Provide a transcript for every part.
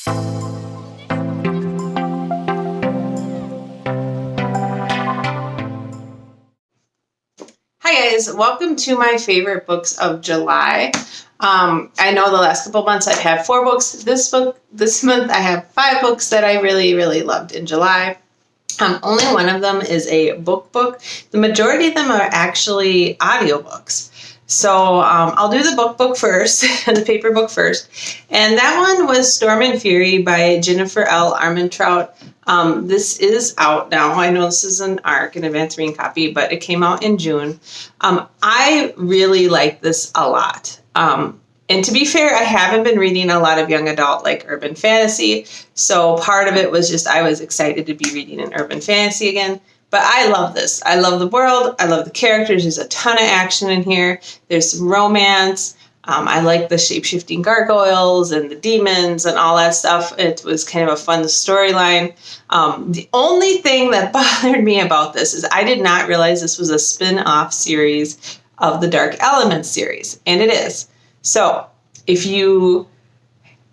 Hi guys, welcome to my favorite books of July. I know the last couple months I've had 4 books. This month I have 5 books that I really loved in July. Only one of them is a book. The majority of them are actually audiobooks. So I'll do the book first, the paper book first. And that one was Storm and Fury by Jennifer L. Armentrout. This is out now. I know this is an ARC, an advanced reading copy, but it came out in June. I really like this a lot. And to be fair, I haven't been reading a lot of young adult like urban fantasy. So part of it was just I was excited to be reading an urban fantasy again. But I love this. I love the world. I love the characters. There's a ton of action in here. There's some romance. I like the shape-shifting gargoyles and the demons and all that stuff. It was kind of a fun storyline. The only thing that bothered me about this is I did not realize this was a spin-off series of the Dark Elements series, and it is. So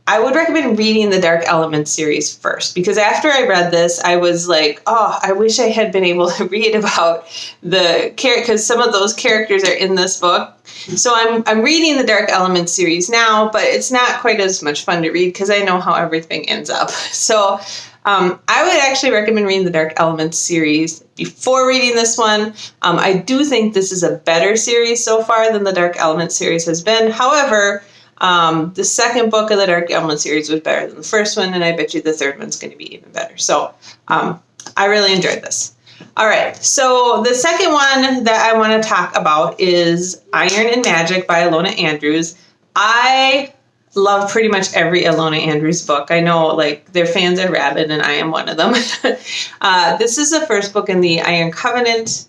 I would recommend reading the Dark Elements series first, because after I read this, I was like, oh, I wish I had been able to read about the character, because some of those characters are in this book. So I'm reading the Dark Elements series now, but it's not quite as much fun to read because I know how everything ends up. So I would actually recommend reading the Dark Elements series before reading this one. I do think this is a better series so far than the Dark Elements series has been. However, the second book of the Dark Elements series was better than the first one, and I bet you the third one's going to be even better. So I really enjoyed this. All right, so the second one that I want to talk about is Iron and Magic by Ilona Andrews. I love pretty much every Ilona Andrews book. I know like their fans are rabid, and I am one of them. This is the first book in the Iron Covenant,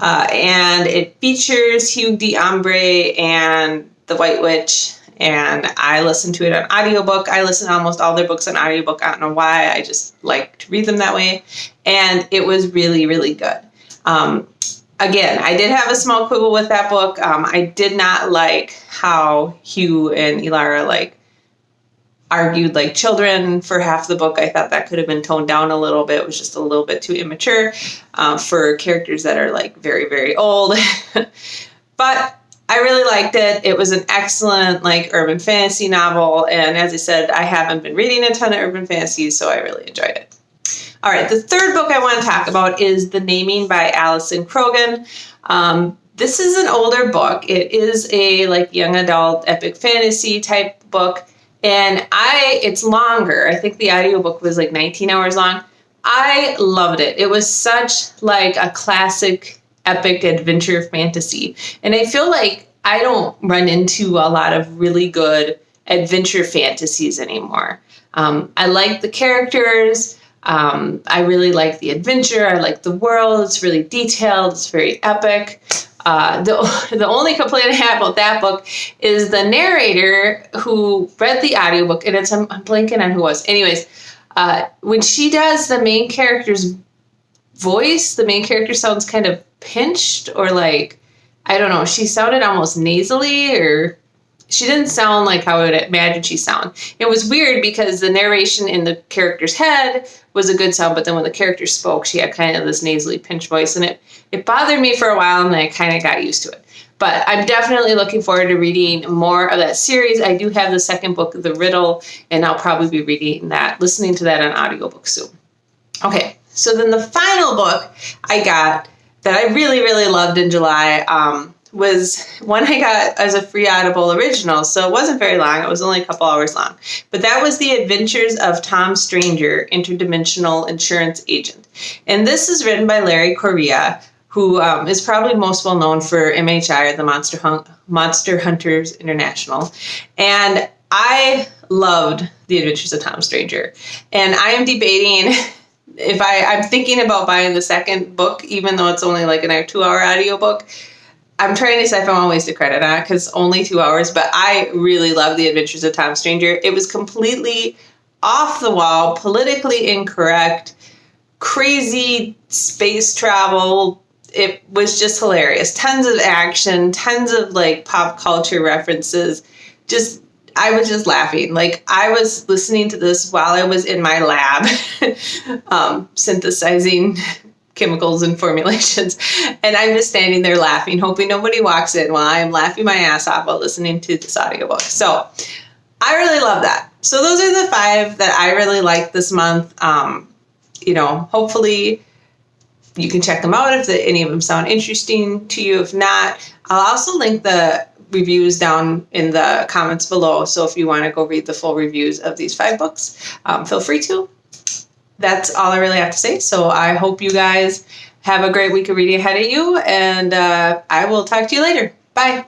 and it features Hugh d'Ambre and the White Witch. And I listened to it on audiobook. I listen to almost all their books on audiobook. I don't know why. I just like to read them that way. And it was really good. Again, I did have a small quibble with that book. I did not like how Hugh and Ilona argued like children for half the book. I thought that could have been toned down a little bit. It was just a little bit too immature for characters that are like very old. But I really liked it. It was an excellent urban fantasy novel. And as I said, I haven't been reading a ton of urban fantasies, so I really enjoyed it. All right, the third book I want to talk about is The Naming by Alison Croggon. This is an older book. It is a young adult epic fantasy type book. And it's longer. I think the audiobook was 19 hours long. I loved it. It was such a classic epic adventure fantasy. And I feel like I don't run into a lot of really good adventure fantasies anymore. I like the characters. I really like the adventure. I like the world. It's really detailed. It's very epic. The only complaint I have about that book is the narrator who read the audiobook, and I'm blanking on who it was. Anyways, when she does the main character's voice, the main character sounds kind of pinched or I don't know, she sounded almost nasally, or she didn't sound like how I would imagine she sound. It was weird because the narration in the character's head was a good sound, but then when the character spoke, she had kind of this nasally pinched voice, and it bothered me for a while, and I kind of got used to it. But I'm definitely looking forward to reading more of that series. I do have the second book, The Riddle, and I'll probably be listening to that on audiobook soon. Okay, so then the final book I got that I really loved in July was one I got as a free Audible original, so it wasn't very long. It was only a couple hours long. But that was The Adventures of Tom Stranger, Interdimensional Insurance Agent. And this is written by Larry Correia, who is probably most well known for MHI, or the Monster Hunters International. And I loved The Adventures of Tom Stranger. And I am debating if I'm thinking about buying the second book, even though it's only an 2-hour audiobook. I'm trying to decide if I want to waste a credit on it because it's only 2 hours, but I really love The Adventures of Tom Stranger. It was completely off the wall, politically incorrect, crazy space travel. It was just hilarious. Tons of action, tons of pop culture references. Just I was just laughing. Like, I was listening to this while I was in my lab synthesizing chemicals and formulations. And I'm just standing there laughing, hoping nobody walks in while I'm laughing my ass off while listening to this audiobook. So I really love that. So those are the 5 that I really liked this month. Hopefully you can check them out if any of them sound interesting to you. If not, I'll also link the reviews down in the comments below. So if you want to go read the full reviews of these 5 books, feel free to. That's all I really have to say. So I hope you guys have a great week of reading ahead of you, and I will talk to you later. Bye.